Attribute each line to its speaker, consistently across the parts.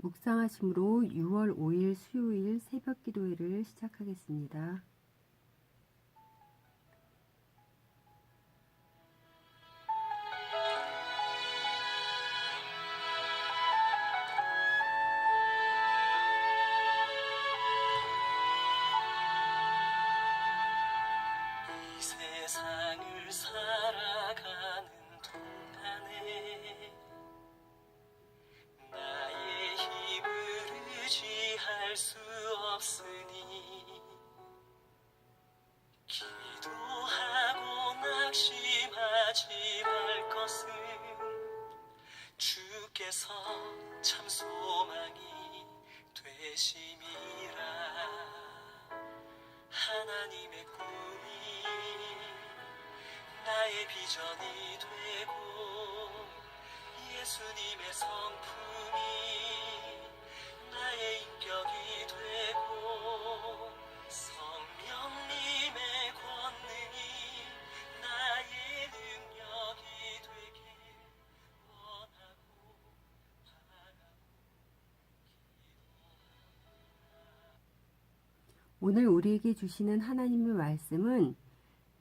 Speaker 1: 묵상하심으로 6월 5일 수요일 새벽 기도회를 시작하겠습니다.
Speaker 2: 이 세상을 살아가는 동안에 나의 힘을 의지할 수 없으니 기도하고 낙심하지 말 것은 주께서 참 소망이 되심이라. 하나님의 꿈이 나의 비전이 되고 예수님의 성품이 나의 인격이 되고 성령님의 권능이 나의 능력이 되길 원하고 바라고
Speaker 1: 오늘 우리에게 주시는 하나님의 말씀은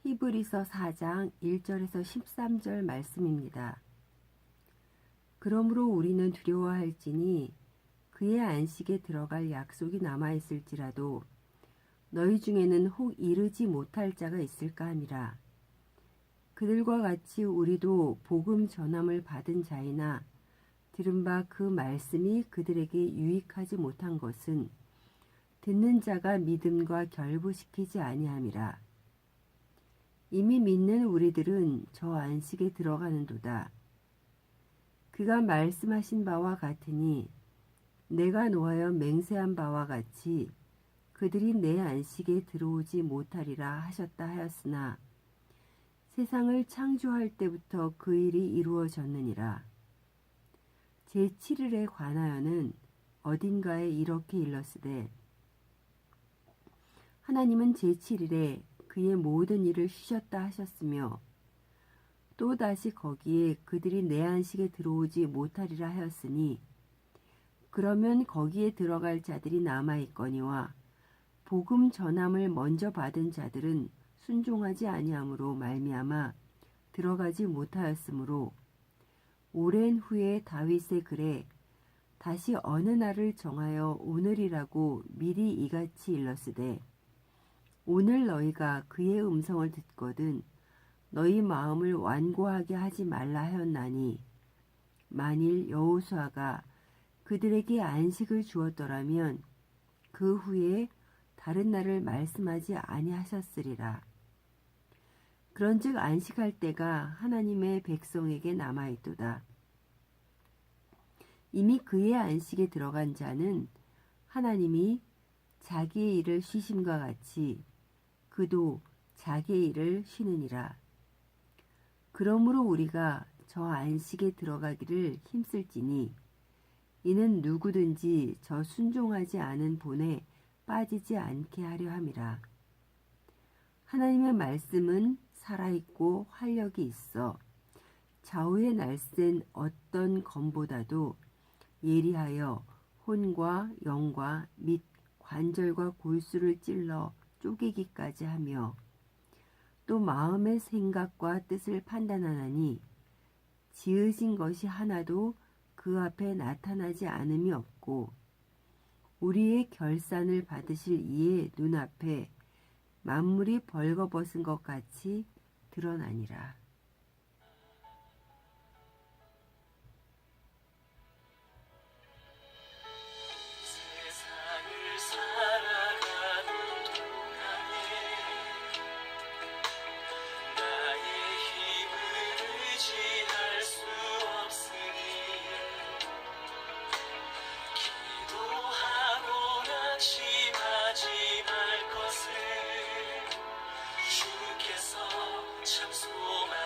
Speaker 1: 히브리서 4장 1절에서 13절 말씀입니다. 그러므로 우리는 두려워할지니 그의 안식에 들어갈 약속이 남아있을지라도 너희 중에는 혹 이르지 못할 자가 있을까 함이라. 그들과 같이 우리도 복음 전함을 받은 자이나 들은 바 그 말씀이 그들에게 유익하지 못한 것은 듣는 자가 믿음과 결부시키지 아니함이라. 이미 믿는 우리들은 저 안식에 들어가는도다. 그가 말씀하신 바와 같으니 내가 노하여 맹세한 바와 같이 그들이 내 안식에 들어오지 못하리라 하셨다 하였으나 세상을 창조할 때부터 그 일이 이루어졌느니라. 제7일에 관하여는 어딘가에 이렇게 일렀으되 하나님은 제7일에 그의 모든 일을 쉬셨다 하셨으며 또다시 거기에 그들이 내 안식에 들어오지 못하리라 하였으니 그러면 거기에 들어갈 자들이 남아있거니와 복음 전함을 먼저 받은 자들은 순종하지 아니함으로 말미암아 들어가지 못하였으므로 오랜 후에 다윗의 글에 다시 어느 날을 정하여 오늘이라고 미리 이같이 일렀으되 오늘 너희가 그의 음성을 듣거든 너희 마음을 완고하게 하지 말라 하였나니 만일 여호수아가 그들에게 안식을 주었더라면 그 후에 다른 날을 말씀하지 아니하셨으리라. 그런즉 안식할 때가 하나님의 백성에게 남아있도다. 이미 그의 안식에 들어간 자는 하나님이 자기의 일을 쉬심과 같이 그도 자기의 일을 쉬느니라. 그러므로 우리가 저 안식에 들어가기를 힘쓸지니 이는 누구든지 저 순종하지 않은 본에 빠지지 않게 하려 함이라. 하나님의 말씀은 살아있고 활력이 있어 좌우에 날쌘 어떤 검보다도 예리하여 혼과 영과 및 관절과 골수를 찔러 쪼개기까지 하며 또 마음의 생각과 뜻을 판단하나니 지으신 것이 하나도 그 앞에 나타나지 않음이 없고 우리의 결산을 받으실 이의 눈앞에 만물이 벌거벗은 것 같이 드러나니라.
Speaker 2: 세상을 살아가는 동안에 나의 힘을 의지할 수 없으니 기도하고 낙심하지 말 것을 주께서 참 소망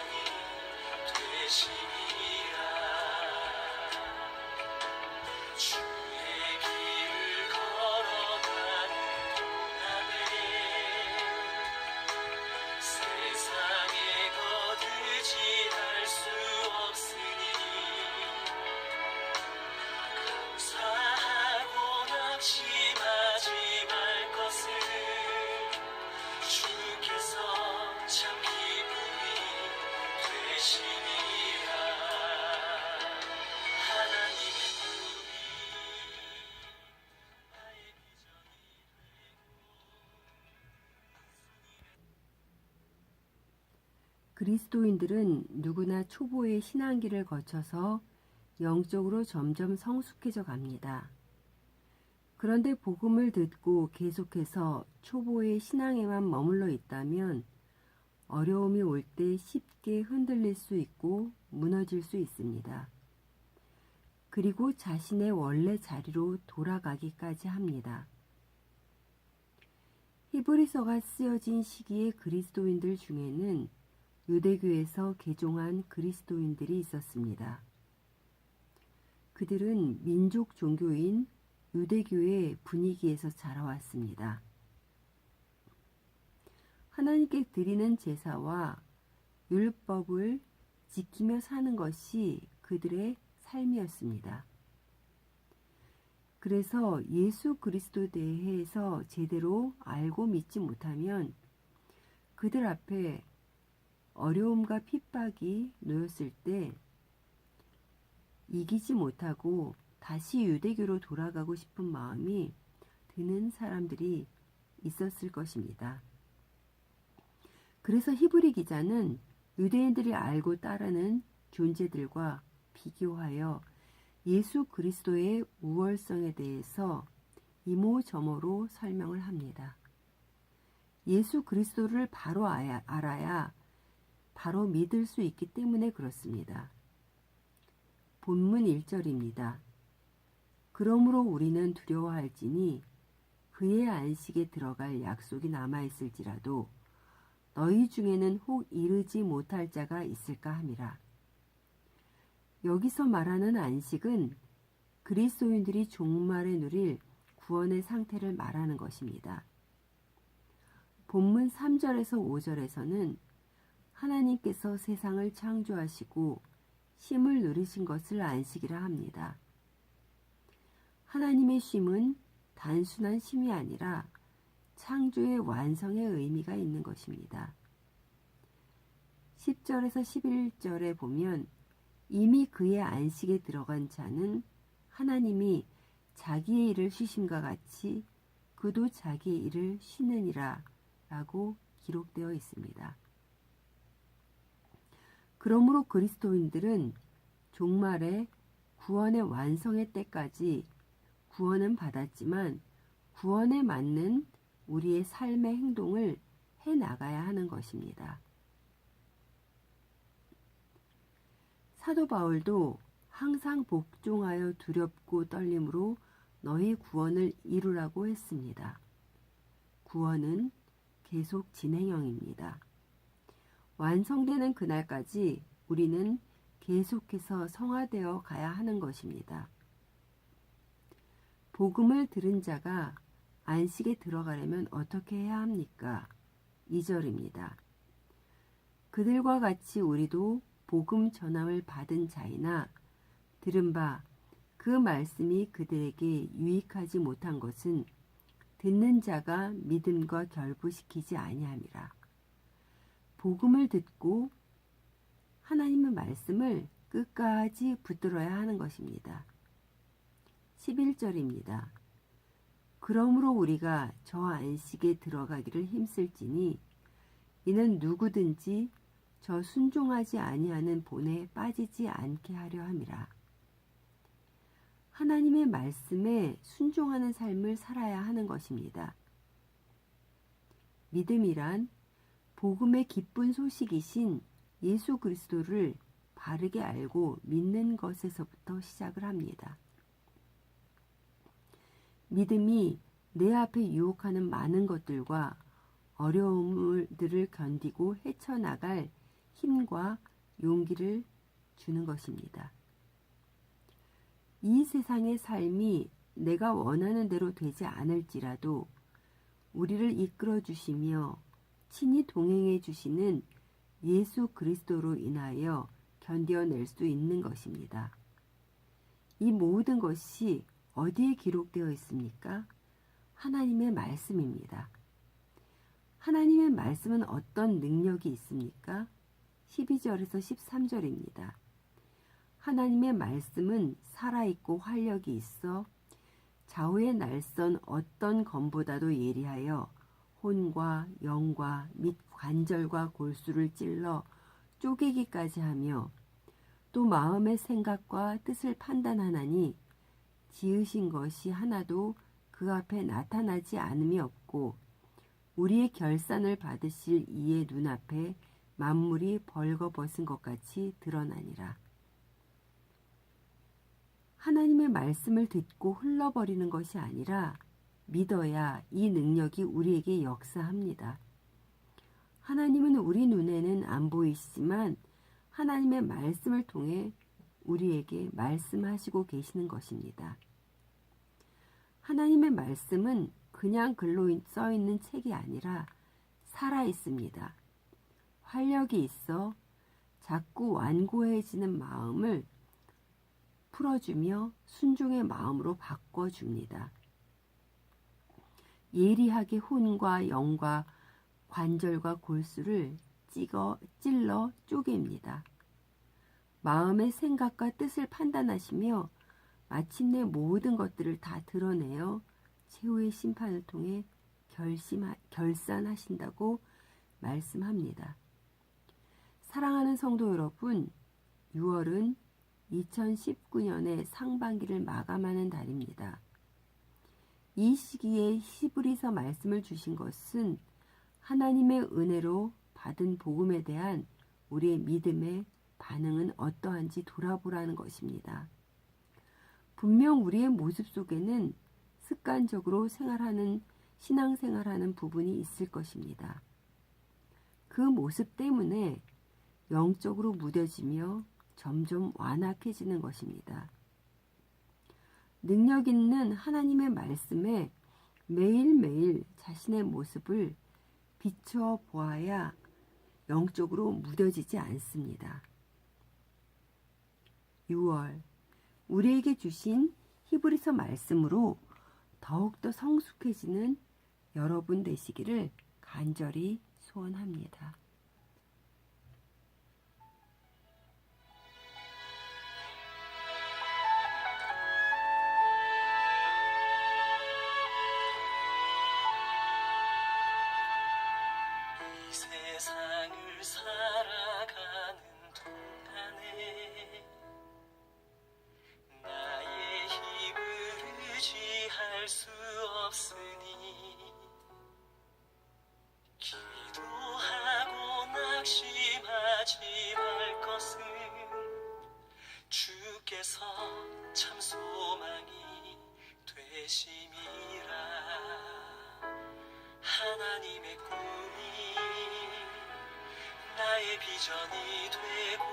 Speaker 1: 그리스도인들은 누구나 초보의 신앙기를 거쳐서 영적으로 점점 성숙해져 갑니다. 그런데 복음을 듣고 계속해서 초보의 신앙에만 머물러 있다면 어려움이 올 때 쉽게 흔들릴 수 있고 무너질 수 있습니다. 그리고 자신의 원래 자리로 돌아가기까지 합니다. 히브리서가 쓰여진 시기의 그리스도인들 중에는 유대교에서 개종한 그리스도인들이 있었습니다. 그들은 민족 종교인 유대교의 분위기에서 자라왔습니다. 하나님께 드리는 제사와 율법을 지키며 사는 것이 그들의 삶이었습니다. 그래서 예수 그리스도에 대해서 제대로 알고 믿지 못하면 그들 앞에 어려움과 핍박이 놓였을 때 이기지 못하고 다시 유대교로 돌아가고 싶은 마음이 드는 사람들이 있었을 것입니다. 그래서 히브리 기자는 유대인들이 알고 따르는 존재들과 비교하여 예수 그리스도의 우월성에 대해서 이모저모로 설명을 합니다. 예수 그리스도를 바로 알아야 바로 믿을 수 있기 때문에 그렇습니다. 본문 1절입니다. 그러므로 우리는 두려워할지니 그의 안식에 들어갈 약속이 남아있을지라도 너희 중에는 혹 이르지 못할 자가 있을까 함이라. 여기서 말하는 안식은 그리스도인들이 종말에 누릴 구원의 상태를 말하는 것입니다. 본문 3절에서 5절에서는 하나님께서 세상을 창조하시고 쉼을 누리신 것을 안식이라 합니다. 하나님의 쉼은 단순한 쉼이 아니라 창조의 완성의 의미가 있는 것입니다. 10절에서 11절에 보면 이미 그의 안식에 들어간 자는 하나님이 자기의 일을 쉬심과 같이 그도 자기의 일을 쉬느니라 라고 기록되어 있습니다. 그러므로 그리스도인들은 종말에 구원의 완성의 때까지 구원은 받았지만 구원에 맞는 우리의 삶의 행동을 해나가야 하는 것입니다. 사도 바울도 항상 복종하여 두렵고 떨림으로 너희 구원을 이루라고 했습니다. 구원은 계속 진행형입니다. 완성되는 그날까지 우리는 계속해서 성화되어 가야 하는 것입니다. 복음을 들은 자가 안식에 들어가려면 어떻게 해야 합니까? 2절입니다. 그들과 같이 우리도 복음 전함을 받은 자이나 들은 바 그 말씀이 그들에게 유익하지 못한 것은 듣는 자가 믿음과 결부시키지 아니함이라. 복음을 듣고 하나님의 말씀을 끝까지 붙들어야 하는 것입니다. 11절입니다. 그러므로 우리가 저 안식에 들어가기를 힘쓸지니 이는 누구든지 저 순종하지 아니하는 본에 빠지지 않게 하려 함이라. 하나님의 말씀에 순종하는 삶을 살아야 하는 것입니다. 믿음이란 복음의 기쁜 소식이신 예수 그리스도를 바르게 알고 믿는 것에서부터 시작을 합니다. 믿음이 내 앞에 유혹하는 많은 것들과 어려움들을 견디고 헤쳐나갈 힘과 용기를 주는 것입니다. 이 세상의 삶이 내가 원하는 대로 되지 않을지라도 우리를 이끌어 주시며 친히 동행해 주시는 예수 그리스도로 인하여 견뎌낼 수 있는 것입니다. 이 모든 것이 어디에 기록되어 있습니까? 하나님의 말씀입니다. 하나님의 말씀은 어떤 능력이 있습니까? 12절에서 13절입니다. 하나님의 말씀은 살아있고 활력이 있어 좌우에 날선 어떤 검보다도 예리하여 혼과 영과 및 관절과 골수를 찔러 쪼개기까지 하며 또 마음의 생각과 뜻을 판단하나니 지으신 것이 하나도 그 앞에 나타나지 않음이 없고 우리의 결산을 받으실 이의 눈앞에 만물이 벌거벗은 것 같이 드러나니라. 하나님의 말씀을 듣고 흘러버리는 것이 아니라 믿어야 이 능력이 우리에게 역사합니다. 하나님은 우리 눈에는 안 보이시지만 하나님의 말씀을 통해 우리에게 말씀하시고 계시는 것입니다. 하나님의 말씀은 그냥 글로 써 있는 책이 아니라 살아 있습니다. 활력이 있어 자꾸 완고해지는 마음을 풀어주며 순종의 마음으로 바꿔줍니다. 예리하게 혼과 영과 관절과 골수를 찔러 쪼갭니다. 마음의 생각과 뜻을 판단하시며 마침내 모든 것들을 다 드러내어 최후의 심판을 통해 결산하신다고 말씀합니다. 사랑하는 성도 여러분, 6월은 2019년의 상반기를 마감하는 달입니다. 이 시기에 히브리서 말씀을 주신 것은 하나님의 은혜로 받은 복음에 대한 우리의 믿음의 반응은 어떠한지 돌아보라는 것입니다. 분명 우리의 모습 속에는 습관적으로 신앙생활하는 부분이 있을 것입니다. 그 모습 때문에 영적으로 무뎌지며 점점 완악해지는 것입니다. 능력 있는 하나님의 말씀에 매일매일 자신의 모습을 비추어 보아야 영적으로 무뎌지지 않습니다. 6월, 우리에게 주신 히브리서 말씀으로 더욱더 성숙해지는 여러분 되시기를 간절히 소원합니다.
Speaker 2: 이 세상을 살아가는 동안에 나의 힘을 의지할 수 없으니 기도하고 낙심하지 말 것은 주께서 참 소망이 되심이라. 하나님의 꿈이 나의 비전이 되고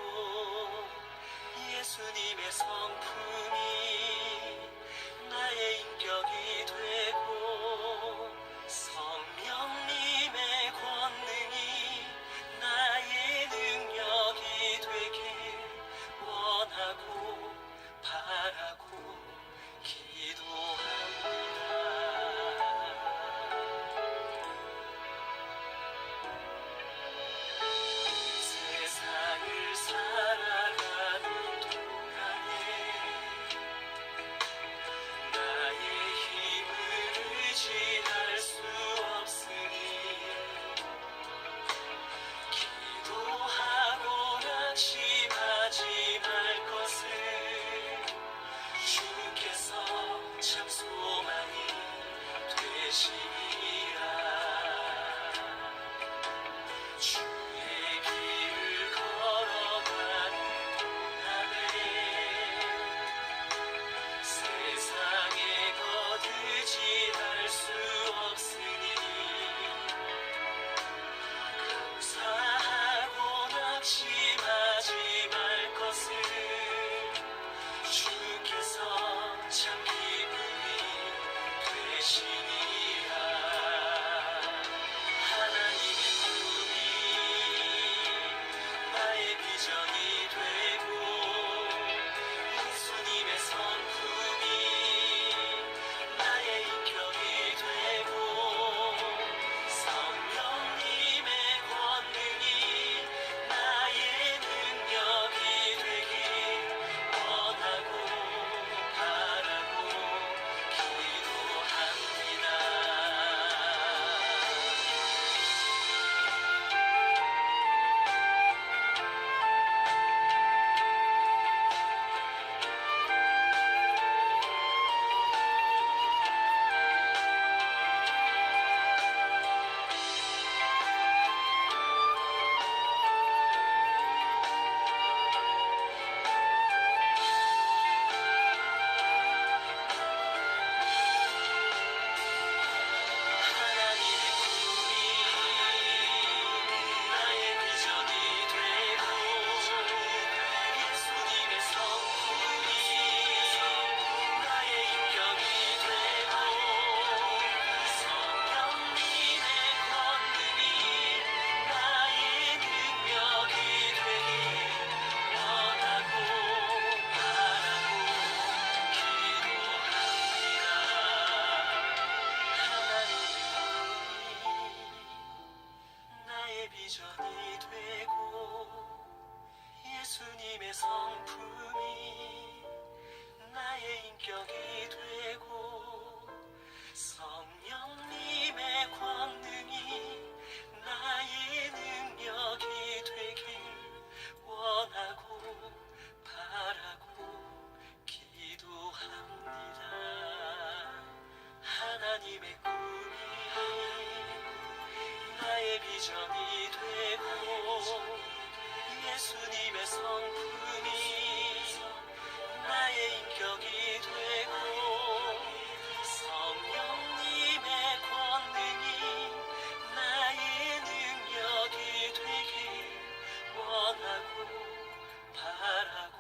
Speaker 2: 예수님의 성품이 나의 인격이 되고 성령님의 권능이 나의 능력이 되길 원하고 바라고 기도합니다. 세상을 살아가는 동안에 예수님의 꿈이 나의 비전이 되고 예수님의 성품이 나의 인격이 되고 성령님의 권능이 나의 능력이 되길 원하고 바라고